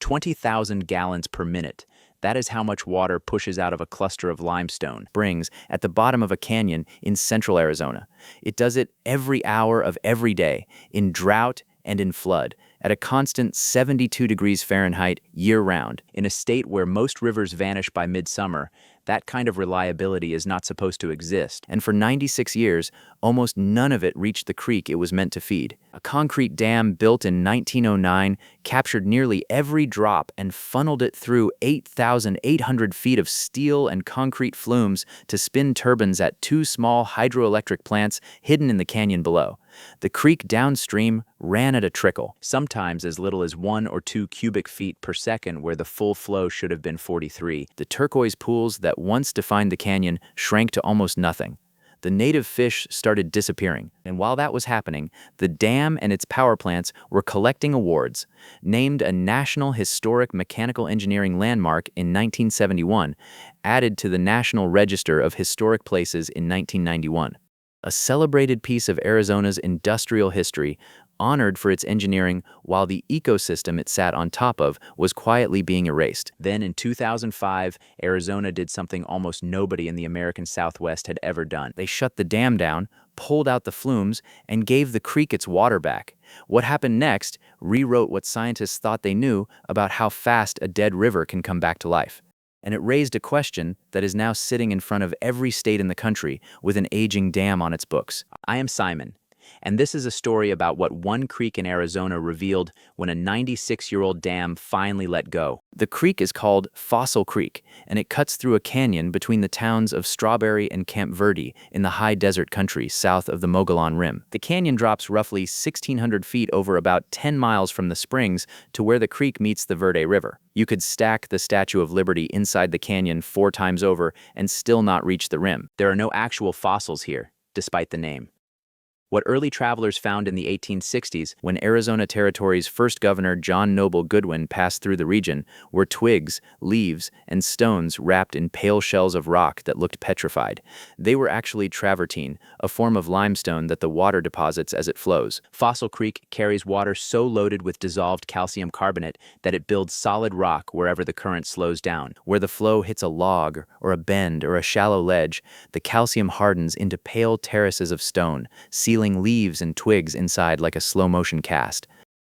20,000 gallons per minute. That is how much water pushes out of a cluster of limestone springs at the bottom of a canyon in central Arizona. It does it every hour of every day, in drought and in flood, at a constant 72 degrees Fahrenheit year-round. In a state where most rivers vanish by midsummer, that kind of reliability is not supposed to exist. And for 96 years, almost none of it reached the creek it was meant to feed. A concrete dam built in 1909 captured nearly every drop and funneled it through 8,800 feet of steel and concrete flumes to spin turbines at two small hydroelectric plants hidden in the canyon below. The creek downstream ran at a trickle, sometimes as little as 1 or 2 cubic feet per second where the full flow should have been 43. The turquoise pools that once defined the canyon shrank to almost nothing. The native fish started disappearing, and while that was happening, the dam and its power plants were collecting awards. Named a National Historic Mechanical Engineering Landmark in 1971, added to the National Register of Historic Places in 1991. A celebrated piece of Arizona's industrial history, honored for its engineering while the ecosystem it sat on top of was quietly being erased. Then in 2005, Arizona did something almost nobody in the American Southwest had ever done. They shut the dam down, pulled out the flumes, and gave the creek its water back. What happened next rewrote what scientists thought they knew about how fast a dead river can come back to life. And it raised a question that is now sitting in front of every state in the country with an aging dam on its books. I am Simon, and this is a story about what one creek in Arizona revealed when a 96-year-old dam finally let go. The creek is called Fossil Creek, and it cuts through a canyon between the towns of Strawberry and Camp Verde in the high desert country south of the Mogollon Rim. The canyon drops roughly 1,600 feet over about 10 miles from the springs to where the creek meets the Verde River. You could stack the Statue of Liberty inside the canyon 4 times over and still not reach the rim. There are no actual fossils here, despite the name. What early travelers found in the 1860s, when Arizona Territory's first governor John Noble Goodwin passed through the region, were twigs, leaves, and stones wrapped in pale shells of rock that looked petrified. They were actually travertine, a form of limestone that the water deposits as it flows. Fossil Creek carries water so loaded with dissolved calcium carbonate that it builds solid rock wherever the current slows down. Where the flow hits a log, or a bend, or a shallow ledge, the calcium hardens into pale terraces of stone, sealing leaves and twigs inside like a slow-motion cast.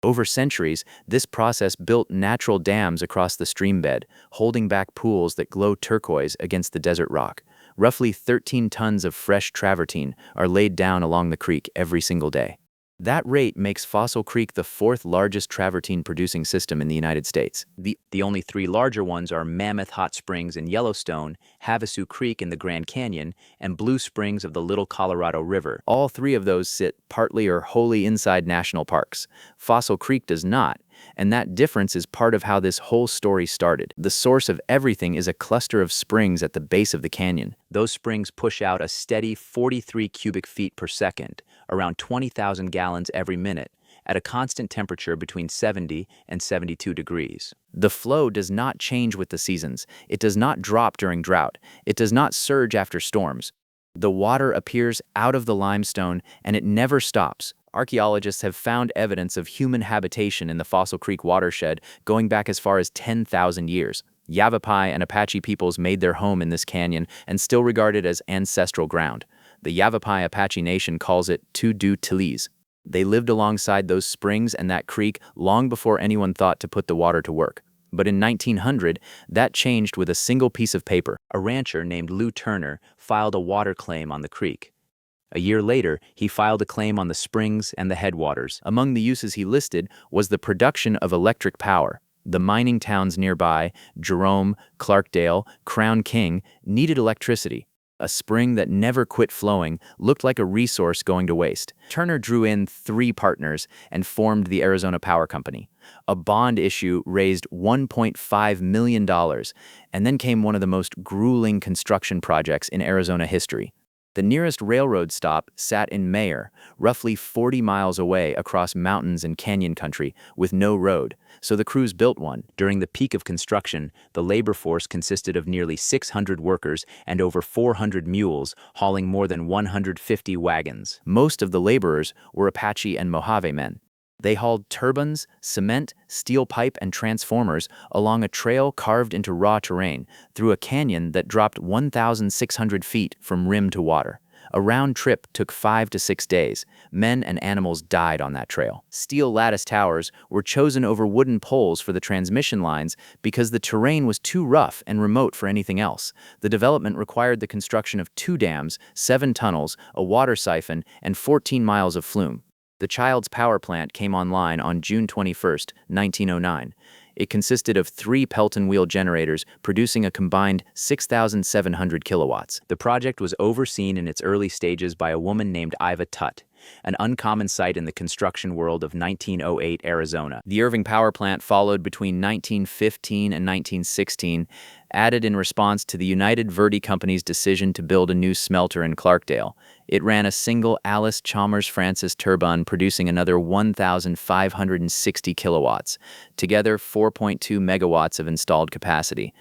Over centuries, this process built natural dams across the stream bed, holding back pools that glow turquoise against the desert rock. Roughly 13 tons of fresh travertine are laid down along the creek every single day. That rate makes Fossil Creek the 4th largest travertine producing system in the United States. The only 3 larger ones are Mammoth Hot Springs in Yellowstone, Havasu Creek in the Grand Canyon, and Blue Springs of the Little Colorado River. All 3 of those sit partly or wholly inside national parks. Fossil Creek does not, and that difference is part of how this whole story started. The source of everything is a cluster of springs at the base of the canyon. Those springs push out a steady 43 cubic feet per second, around 20,000 gallons every minute, at a constant temperature between 70 and 72 degrees. The flow does not change with the seasons. It does not drop during drought. It does not surge after storms. The water appears out of the limestone, and it never stops. Archaeologists have found evidence of human habitation in the Fossil Creek watershed going back as far as 10,000 years. Yavapai and Apache peoples made their home in this canyon and still regard it as ancestral ground. The Yavapai Apache Nation calls it Tudu Tiliz. They lived alongside those springs and that creek long before anyone thought to put the water to work. But in 1900, that changed with a single piece of paper. A rancher named Lou Turner filed a water claim on the creek. A year later, he filed a claim on the springs and the headwaters. Among the uses he listed was the production of electric power. The mining towns nearby, Jerome, Clarkdale, Crown King, needed electricity. A spring that never quit flowing looked like a resource going to waste. Turner drew in 3 partners and formed the Arizona Power Company. A bond issue raised $1.5 million, and then came one of the most grueling construction projects in Arizona history. The nearest railroad stop sat in Mayer, roughly 40 miles away across mountains and canyon country with no road, so the crews built one. During the peak of construction, the labor force consisted of nearly 600 workers and over 400 mules, hauling more than 150 wagons. Most of the laborers were Apache and Mojave men. They hauled turbines, cement, steel pipe, and transformers along a trail carved into raw terrain through a canyon that dropped 1,600 feet from rim to water. A round trip took 5 to 6 days. Men and animals died on that trail. Steel lattice towers were chosen over wooden poles for the transmission lines because the terrain was too rough and remote for anything else. The development required the construction of 2 dams, 7 tunnels, a water siphon, and 14 miles of flume. The Childs power plant came online on June 21, 1909. It consisted of 3 Pelton wheel generators producing a combined 6,700 kilowatts. The project was overseen in its early stages by a woman named Iva Tutt, an uncommon sight in the construction world of 1908 Arizona. The Irving power plant followed between 1915 and 1916, added in response to the United Verde Company's decision to build a new smelter in Clarkdale. It ran a single Alice Chalmers Francis turbine producing another 1,560 kilowatts, together 4.2 megawatts of installed capacity.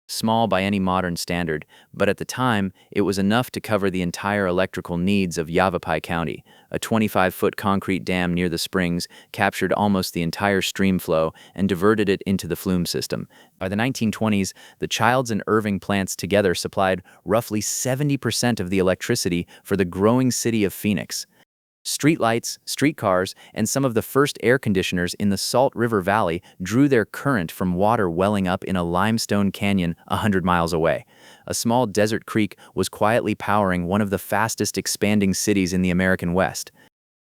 Small by any modern standard, but at the time, it was enough to cover the entire electrical needs of Yavapai County. A 25-foot concrete dam near the springs captured almost the entire stream flow and diverted it into the flume system. By the 1920s, the Childs and Irving plants together supplied roughly 70% of the electricity for the growing city of Phoenix. Streetlights, streetcars, and some of the first air conditioners in the Salt River Valley drew their current from water welling up in a limestone canyon 100 miles away. A small desert creek was quietly powering one of the fastest expanding cities in the American West.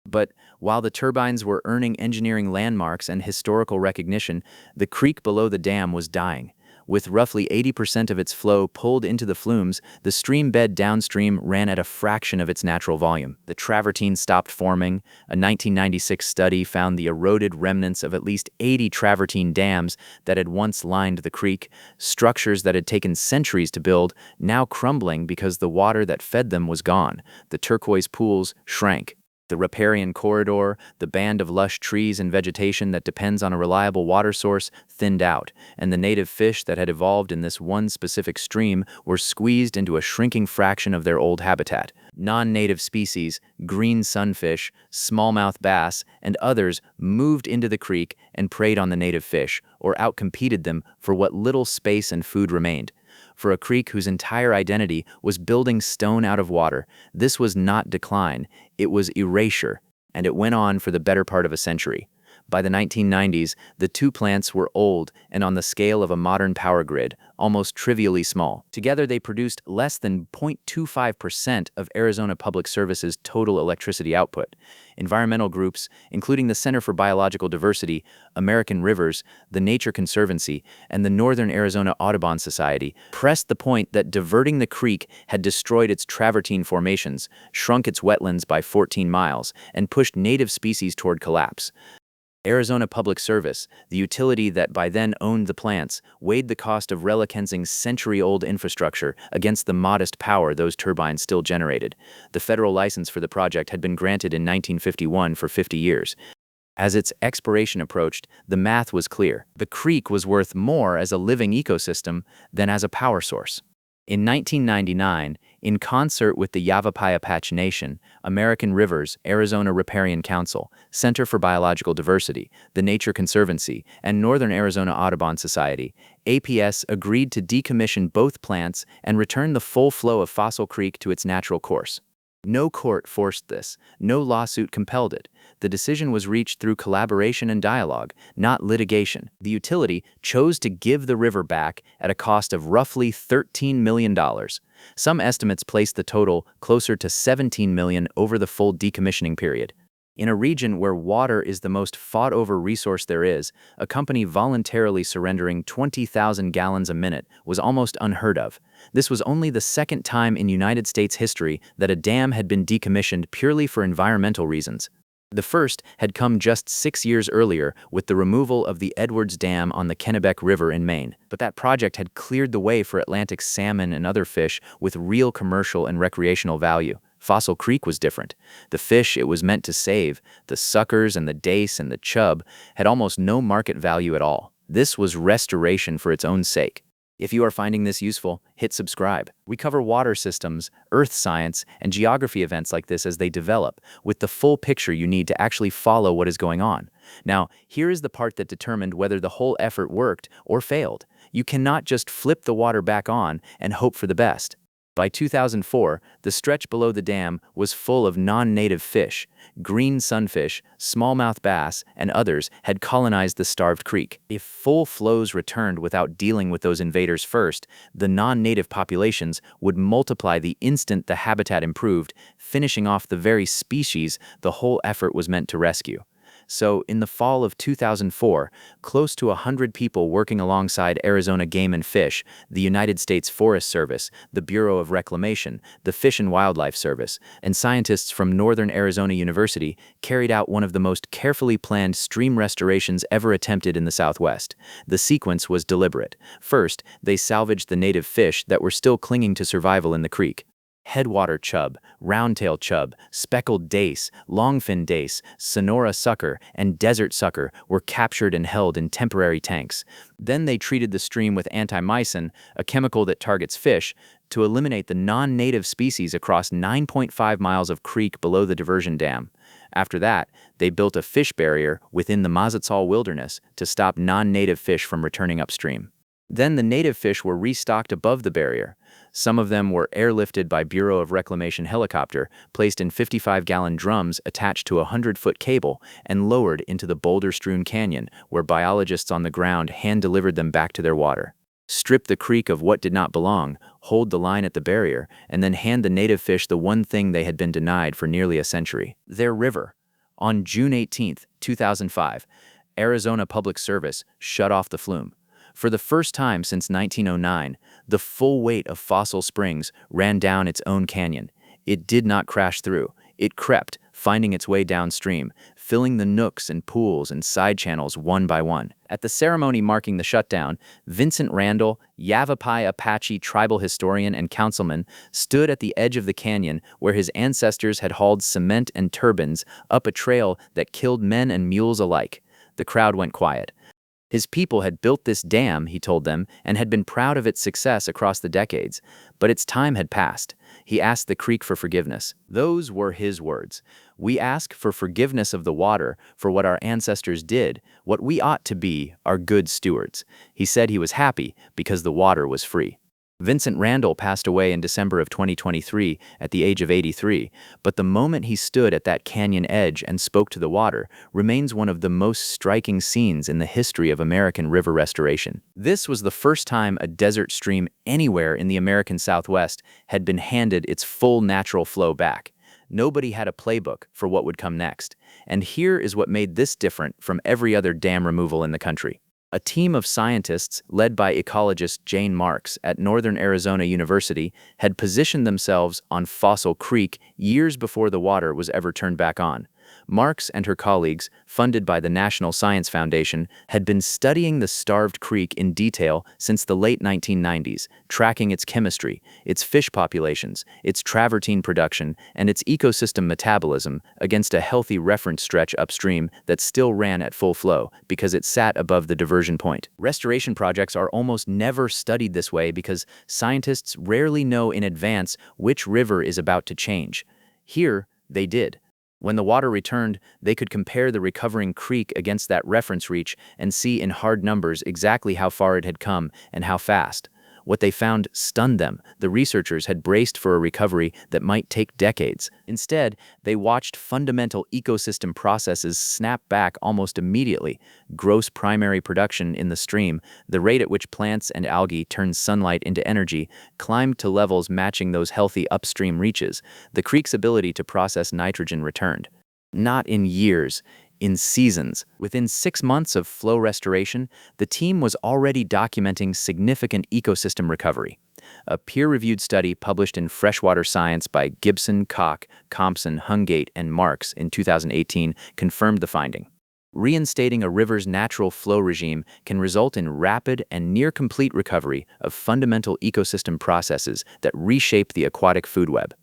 But while the turbines were earning engineering landmarks and historical recognition, the creek below the dam was dying. With roughly 80% of its flow pulled into the flumes, the stream bed downstream ran at a fraction of its natural volume. The travertine stopped forming. A 1996 study found the eroded remnants of at least 80 travertine dams that had once lined the creek, structures that had taken centuries to build, now crumbling because the water that fed them was gone. The turquoise pools shrank. The riparian corridor, the band of lush trees and vegetation that depends on a reliable water source, thinned out, and the native fish that had evolved in this one specific stream were squeezed into a shrinking fraction of their old habitat. Non-native species, green sunfish, smallmouth bass, and others moved into the creek and preyed on the native fish, or outcompeted them for what little space and food remained. For a creek whose entire identity was building stone out of water, this was not decline, it was erasure, and it went on for the better part of a century. By the 1990s, the 2 plants were old and on the scale of a modern power grid, almost trivially small. Together, they produced less than 0.25% of Arizona Public Service's total electricity output. Environmental groups, including the Center for Biological Diversity, American Rivers, the Nature Conservancy, and the Northern Arizona Audubon Society, pressed the point that diverting the creek had destroyed its travertine formations, shrunk its wetlands by 14 miles, and pushed native species toward collapse. Arizona Public Service, the utility that by then owned the plants, weighed the cost of relicensing's century-old infrastructure against the modest power those turbines still generated. The federal license for the project had been granted in 1951 for 50 years. As its expiration approached, the math was clear. The creek was worth more as a living ecosystem than as a power source. In 1999, in concert with the Yavapai Apache Nation, American Rivers, Arizona Riparian Council, Center for Biological Diversity, the Nature Conservancy, and Northern Arizona Audubon Society, APS agreed to decommission both plants and return the full flow of Fossil Creek to its natural course. No court forced this, no lawsuit compelled it. The decision was reached through collaboration and dialogue, not litigation. The utility chose to give the river back at a cost of roughly $13 million. Some estimates place the total closer to $17 million over the full decommissioning period. In a region where water is the most fought-over resource there is, a company voluntarily surrendering 20,000 gallons a minute was almost unheard of. This was only the second time in United States history that a dam had been decommissioned purely for environmental reasons. The first had come just 6 years earlier with the removal of the Edwards Dam on the Kennebec River in Maine. But that project had cleared the way for Atlantic salmon and other fish with real commercial and recreational value. Fossil Creek was different. The fish it was meant to save, the suckers and the dace and the chub, had almost no market value at all. This was restoration for its own sake. If you are finding this useful, hit subscribe. We cover water systems, earth science, and geography events like this as they develop, with the full picture you need to actually follow what is going on. Now, here is the part that determined whether the whole effort worked or failed. You cannot just flip the water back on and hope for the best. By 2004, the stretch below the dam was full of non-native fish. Green sunfish, smallmouth bass, and others had colonized the starved creek. If full flows returned without dealing with those invaders first, the non-native populations would multiply the instant the habitat improved, finishing off the very species the whole effort was meant to rescue. So, in the fall of 2004, close to 100 people working alongside Arizona Game and Fish, the United States Forest Service, the Bureau of Reclamation, the Fish and Wildlife Service, and scientists from Northern Arizona University carried out one of the most carefully planned stream restorations ever attempted in the Southwest. The sequence was deliberate. First, they salvaged the native fish that were still clinging to survival in the creek. Headwater chub, roundtail chub, speckled dace, longfin dace, Sonora sucker, and desert sucker were captured and held in temporary tanks. Then they treated the stream with antimycin, a chemical that targets fish, to eliminate the non-native species across 9.5 miles of creek below the diversion dam. After that, they built a fish barrier within the Mazatzal wilderness to stop non-native fish from returning upstream. Then the native fish were restocked above the barrier. Some of them were airlifted by Bureau of Reclamation helicopter, placed in 55-gallon drums attached to a 100-foot cable, and lowered into the boulder-strewn canyon, where biologists on the ground hand-delivered them back to their water. Strip the creek of what did not belong, hold the line at the barrier, and then hand the native fish the one thing they had been denied for nearly a century: their river. On June 18, 2005, Arizona Public Service shut off the flume. For the first time since 1909, the full weight of Fossil Springs ran down its own canyon. It did not crash through. It crept, finding its way downstream, filling the nooks and pools and side channels one by one. At the ceremony marking the shutdown, Vincent Randall, Yavapai Apache tribal historian and councilman, stood at the edge of the canyon where his ancestors had hauled cement and turbines up a trail that killed men and mules alike. The crowd went quiet. His people had built this dam, he told them, and had been proud of its success across the decades. But its time had passed. He asked the creek for forgiveness. Those were his words. "We ask for forgiveness of the water for what our ancestors did. What we ought to be are good stewards." He said he was happy because the water was free. Vincent Randall passed away in December of 2023 at the age of 83, but the moment he stood at that canyon edge and spoke to the water remains one of the most striking scenes in the history of American river restoration. This was the first time a desert stream anywhere in the American Southwest had been handed its full natural flow back. Nobody had a playbook for what would come next, and here is what made this different from every other dam removal in the country. A team of scientists, led by ecologist Jane Marks at Northern Arizona University, had positioned themselves on Fossil Creek years before the water was ever turned back on. Marks and her colleagues, funded by the National Science Foundation, had been studying the starved creek in detail since the late 1990s, tracking its chemistry, its fish populations, its travertine production, and its ecosystem metabolism against a healthy reference stretch upstream that still ran at full flow because it sat above the diversion point. Restoration projects are almost never studied this way because scientists rarely know in advance which river is about to change. Here, they did. When the water returned, they could compare the recovering creek against that reference reach and see in hard numbers exactly how far it had come and how fast. What they found stunned them. The researchers had braced for a recovery that might take decades. Instead, they watched fundamental ecosystem processes snap back almost immediately. Gross primary production in the stream, the rate at which plants and algae turn sunlight into energy, climbed to levels matching those healthy upstream reaches. The creek's ability to process nitrogen returned. Not in years, in seasons. Within 6 months of flow restoration, the team was already documenting significant ecosystem recovery. A peer-reviewed study published in Freshwater Science by Gibson, Koch, Compson, Hungate, and Marks in 2018 confirmed the finding. Reinstating a river's natural flow regime can result in rapid and near-complete recovery of fundamental ecosystem processes that reshape the aquatic food web.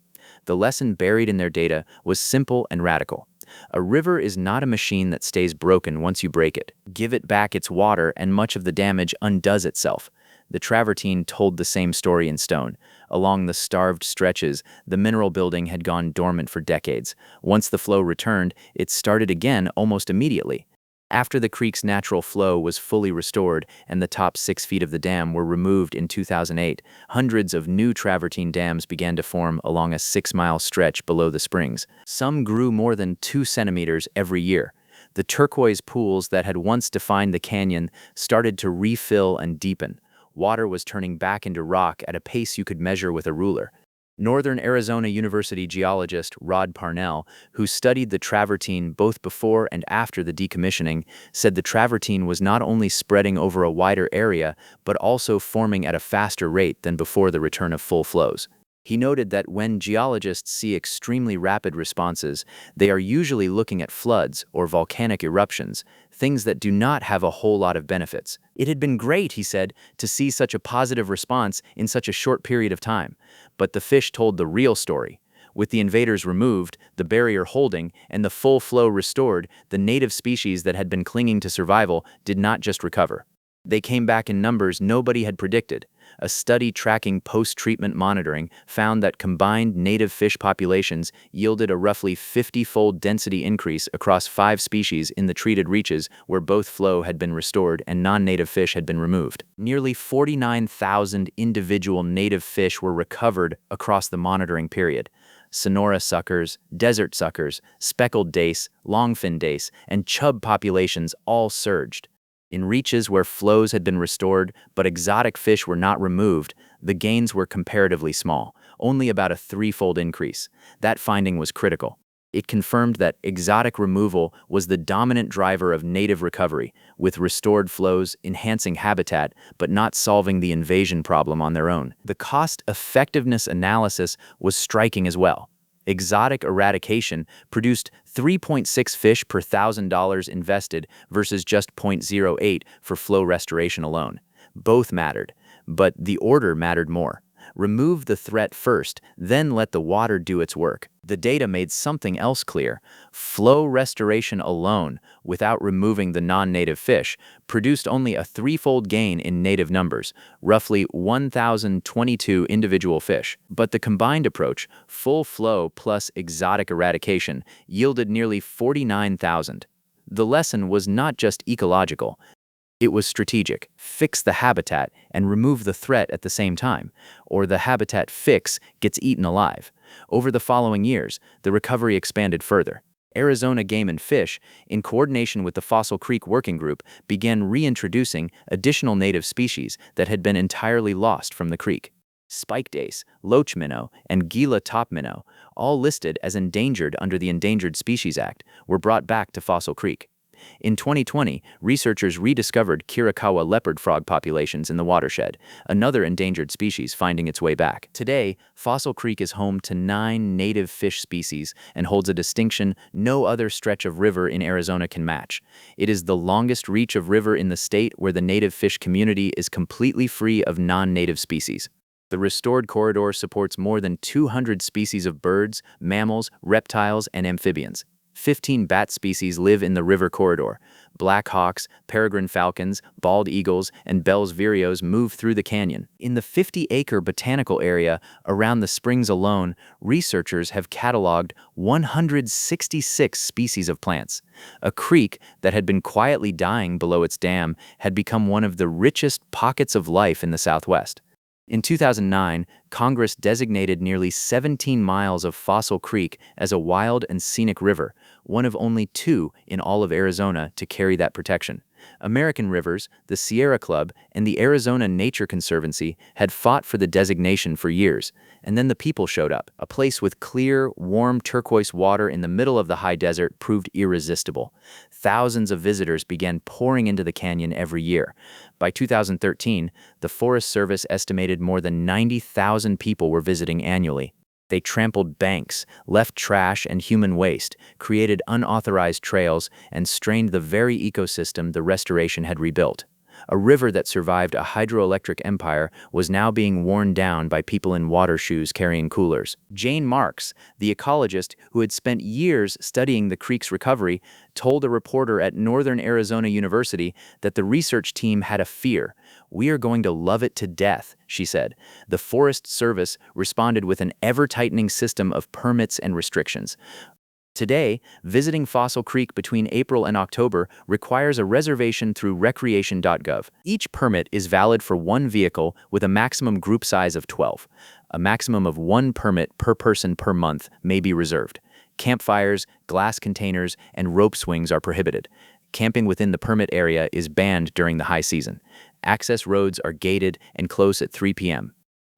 The lesson buried in their data was simple and radical. A river is not a machine that stays broken once you break it. Give it back its water and much of the damage undoes itself. The travertine told the same story in stone. Along the starved stretches, the mineral building had gone dormant for decades. Once the flow returned, it started again almost immediately. After the creek's natural flow was fully restored and the top 6 feet of the dam were removed in 2008, hundreds of new travertine dams began to form along a 6-mile stretch below the springs. Some grew more than 2 centimeters every year. The turquoise pools that had once defined the canyon started to refill and deepen. Water was turning back into rock at a pace you could measure with a ruler. Northern Arizona University geologist Rod Parnell, who studied the travertine both before and after the decommissioning, said the travertine was not only spreading over a wider area, but also forming at a faster rate than before the return of full flows. He noted that when geologists see extremely rapid responses, they are usually looking at floods or volcanic eruptions, things that do not have a whole lot of benefits. It had been great, he said, to see such a positive response in such a short period of time. But the fish told the real story. With the invaders removed, the barrier holding, and the full flow restored, the native species that had been clinging to survival did not just recover. They came back in numbers nobody had predicted. A study tracking post-treatment monitoring found that combined native fish populations yielded a roughly 50-fold density increase across 5 species in the treated reaches where both flow had been restored and non-native fish had been removed. Nearly 49,000 individual native fish were recovered across the monitoring period. Sonora suckers, desert suckers, speckled dace, longfin dace, and chub populations all surged. In reaches where flows had been restored but exotic fish were not removed, the gains were comparatively small, only about a 3-fold increase. That finding was critical. It confirmed that exotic removal was the dominant driver of native recovery, with restored flows enhancing habitat but not solving the invasion problem on their own. The cost-effectiveness analysis was striking as well. Exotic eradication produced 3.6 fish per $1,000 invested versus just 0.08 for flow restoration alone. Both mattered, but the order mattered more. Remove the threat first, then let the water do its work. The data made something else clear. Flow restoration alone, without removing the non-native fish, produced only a 3-fold gain in native numbers, roughly 1,022 individual fish. But the combined approach, full flow plus exotic eradication, yielded nearly 49,000. The lesson was not just ecological. It was strategic. Fix the habitat and remove the threat at the same time, or the habitat fix gets eaten alive. Over the following years, the recovery expanded further. Arizona Game and Fish, in coordination with the Fossil Creek Working Group, began reintroducing additional native species that had been entirely lost from the creek. Spike dace, loach minnow, and Gila top minnow, all listed as endangered under the Endangered Species Act, were brought back to Fossil Creek. In 2020, researchers rediscovered Kirikawa leopard frog populations in the watershed, another endangered species finding its way back. Today, Fossil Creek is home to 9 native fish species and holds a distinction no other stretch of river in Arizona can match. It is the longest reach of river in the state where the native fish community is completely free of non-native species. The restored corridor supports more than 200 species of birds, mammals, reptiles, and amphibians. 15 bat species live in the river corridor. Black hawks, peregrine falcons, bald eagles, and Bell's vireos move through the canyon. In the 50-acre botanical area around the springs alone, researchers have cataloged 166 species of plants. A creek that had been quietly dying below its dam had become one of the richest pockets of life in the Southwest. In 2009, Congress designated nearly 17 miles of Fossil Creek as a wild and scenic river, one of only 2 in all of Arizona to carry that protection. American Rivers, the Sierra Club, and the Arizona Nature Conservancy had fought for the designation for years, and then the people showed up. A place with clear, warm turquoise water in the middle of the high desert proved irresistible. Thousands of visitors began pouring into the canyon every year. By 2013, the Forest Service estimated more than 90,000 people were visiting annually. They trampled banks, left trash and human waste, created unauthorized trails, and strained the very ecosystem the restoration had rebuilt. A river that survived a hydroelectric empire was now being worn down by people in water shoes carrying coolers. Jane Marks, the ecologist who had spent years studying the creek's recovery, told a reporter at Northern Arizona University that the research team had a fear. "We are going to love it to death," she said. The Forest Service responded with an ever-tightening system of permits and restrictions. Today, visiting Fossil Creek between April and October requires a reservation through recreation.gov. Each permit is valid for one vehicle with a maximum group size of 12. A maximum of one permit per person per month may be reserved. Campfires, glass containers, and rope swings are prohibited. Camping within the permit area is banned during the high season. Access roads are gated and close at 3 p.m.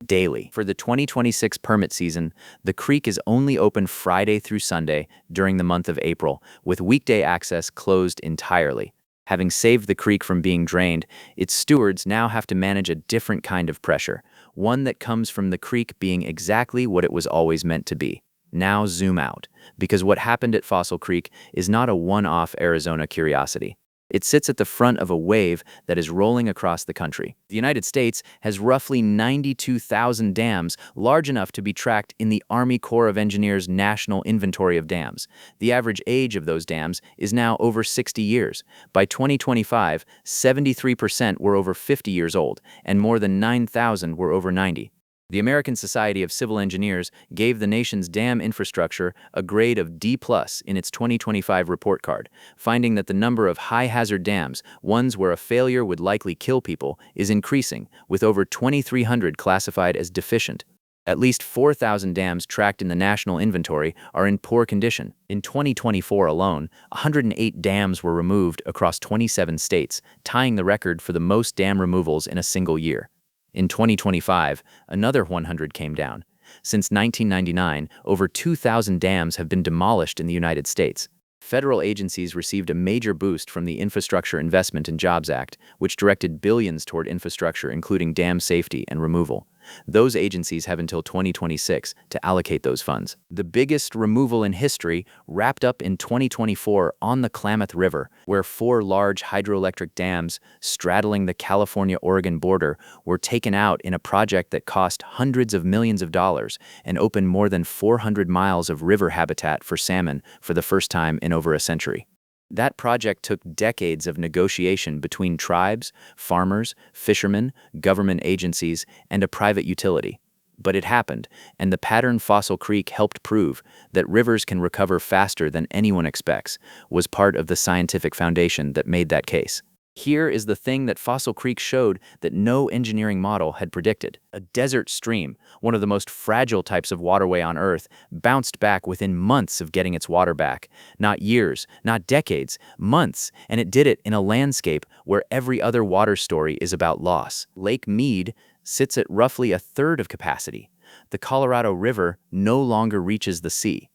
daily. For the 2026 permit season, the creek is only open Friday through Sunday during the month of April, with weekday access closed entirely. Having saved the creek from being drained, its stewards now have to manage a different kind of pressure, one that comes from the creek being exactly what it was always meant to be. Now zoom out, because what happened at Fossil Creek is not a one-off Arizona curiosity. It sits at the front of a wave that is rolling across the country. The United States has roughly 92,000 dams, large enough to be tracked in the Army Corps of Engineers' National Inventory of Dams. The average age of those dams is now over 60 years. By 2025, 73% were over 50 years old, and more than 9,000 were over 90. The American Society of Civil Engineers gave the nation's dam infrastructure a grade of D+ in its 2025 report card, finding that the number of high-hazard dams, ones where a failure would likely kill people, is increasing, with over 2,300 classified as deficient. At least 4,000 dams tracked in the national inventory are in poor condition. In 2024 alone, 108 dams were removed across 27 states, tying the record for the most dam removals in a single year. In 2025, another 100 came down. Since 1999, over 2,000 dams have been demolished in the United States. Federal agencies received a major boost from the Infrastructure Investment and Jobs Act, which directed billions toward infrastructure, including dam safety and removal. Those agencies have until 2026 to allocate those funds. The biggest removal in history wrapped up in 2024 on the Klamath River, where 4 large hydroelectric dams straddling the California-Oregon border were taken out in a project that cost hundreds of millions of dollars and opened more than 400 miles of river habitat for salmon for the first time in over a century. That project took decades of negotiation between tribes, farmers, fishermen, government agencies, and a private utility. But it happened, and the pattern Fossil Creek helped prove that rivers can recover faster than anyone expects, was part of the scientific foundation that made that case. Here is the thing that Fossil Creek showed that no engineering model had predicted. A desert stream, one of the most fragile types of waterway on Earth, bounced back within months of getting its water back. Not years, not decades, months, and it did it in a landscape where every other water story is about loss. Lake Mead sits at roughly a third of capacity. The Colorado River no longer reaches the sea.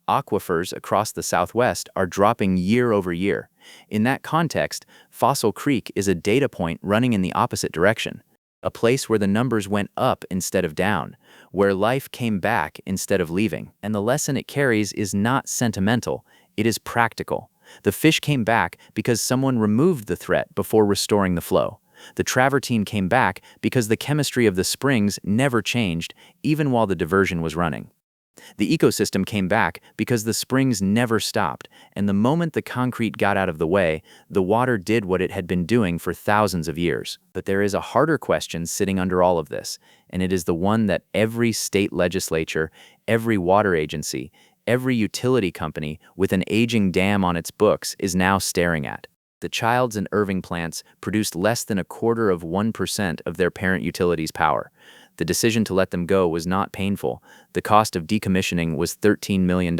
Aquifers across the Southwest are dropping year over year. In that context, Fossil Creek is a data point running in the opposite direction, a place where the numbers went up instead of down, where life came back instead of leaving. And the lesson it carries is not sentimental, it is practical. The fish came back because someone removed the threat before restoring the flow. The travertine came back because the chemistry of the springs never changed, even while the diversion was running. The ecosystem came back because the springs never stopped, and the moment the concrete got out of the way, the water did what it had been doing for thousands of years. But there is a harder question sitting under all of this, and it is the one that every state legislature, every water agency, every utility company with an aging dam on its books is now staring at. The Childs and Irving plants produced less than 0.25% of their parent utility's power. The decision to let them go was not painful. The cost of decommissioning was $13 million.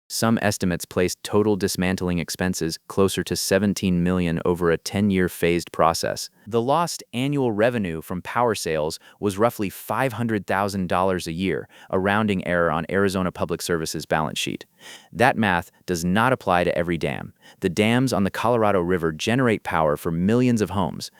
Some estimates placed total dismantling expenses closer to $17 million over a 10-year phased process. The lost annual revenue from power sales was roughly $500,000 a year, a rounding error on Arizona Public Service's balance sheet. That math does not apply to every dam. The dams on the Colorado River generate power for millions of homes.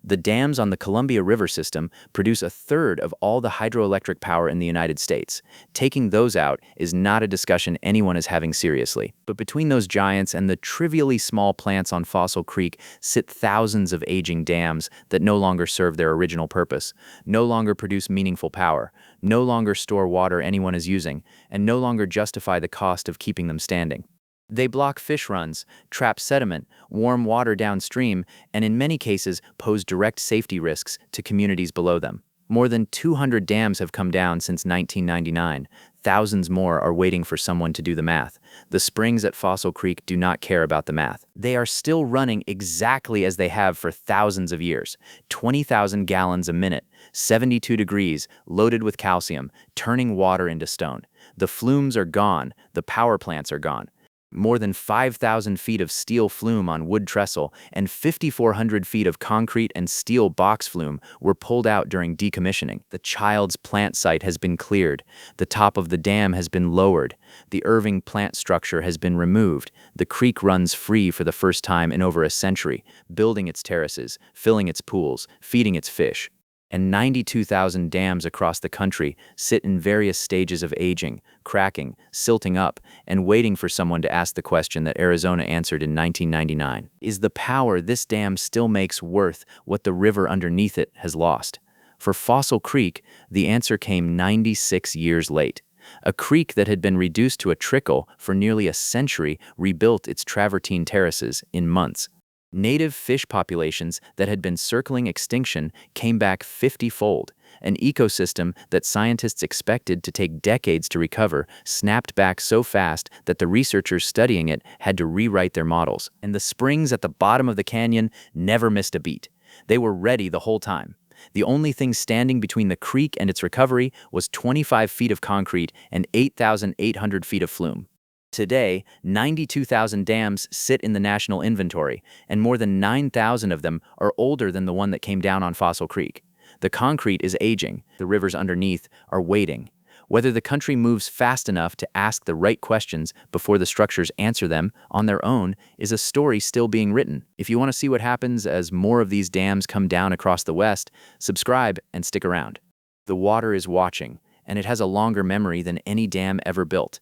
The dams on the Columbia River system produce a third of all the hydroelectric power in the United States. Taking those out is not a discussion anyone is having seriously. But between those giants and the trivially small plants on Fossil Creek sit thousands of aging dams that no longer serve their original purpose, no longer produce meaningful power, no longer store water anyone is using, and no longer justify the cost of keeping them standing. They block fish runs, trap sediment, warm water downstream, and in many cases pose direct safety risks to communities below them. More than 200 dams have come down since 1999. Thousands more are waiting for someone to do the math. The springs at Fossil Creek do not care about the math. They are still running exactly as they have for thousands of years. 20,000 gallons a minute, 72 degrees, loaded with calcium, turning water into stone. The flumes are gone, the power plants are gone. More than 5,000 feet of steel flume on wood trestle and 5,400 feet of concrete and steel box flume were pulled out during decommissioning. The Childs plant site has been cleared. The top of the dam has been lowered. The Irving plant structure has been removed. The creek runs free for the first time in over a century, building its terraces, filling its pools, feeding its fish. And 92,000 dams across the country sit in various stages of aging, cracking, silting up, and waiting for someone to ask the question that Arizona answered in 1999. Is the power this dam still makes worth what the river underneath it has lost? For Fossil Creek, the answer came 96 years late. A creek that had been reduced to a trickle for nearly a century rebuilt its travertine terraces in months. Native fish populations that had been circling extinction came back 50-fold. An ecosystem that scientists expected to take decades to recover snapped back so fast that the researchers studying it had to rewrite their models. And the springs at the bottom of the canyon never missed a beat. They were ready the whole time. The only thing standing between the creek and its recovery was 25 feet of concrete and 8,800 feet of flume. Today, 92,000 dams sit in the national inventory, and more than 9,000 of them are older than the one that came down on Fossil Creek. The concrete is aging. The rivers underneath are waiting. Whether the country moves fast enough to ask the right questions before the structures answer them on their own is a story still being written. If you want to see what happens as more of these dams come down across the West, subscribe and stick around. The water is watching, and it has a longer memory than any dam ever built.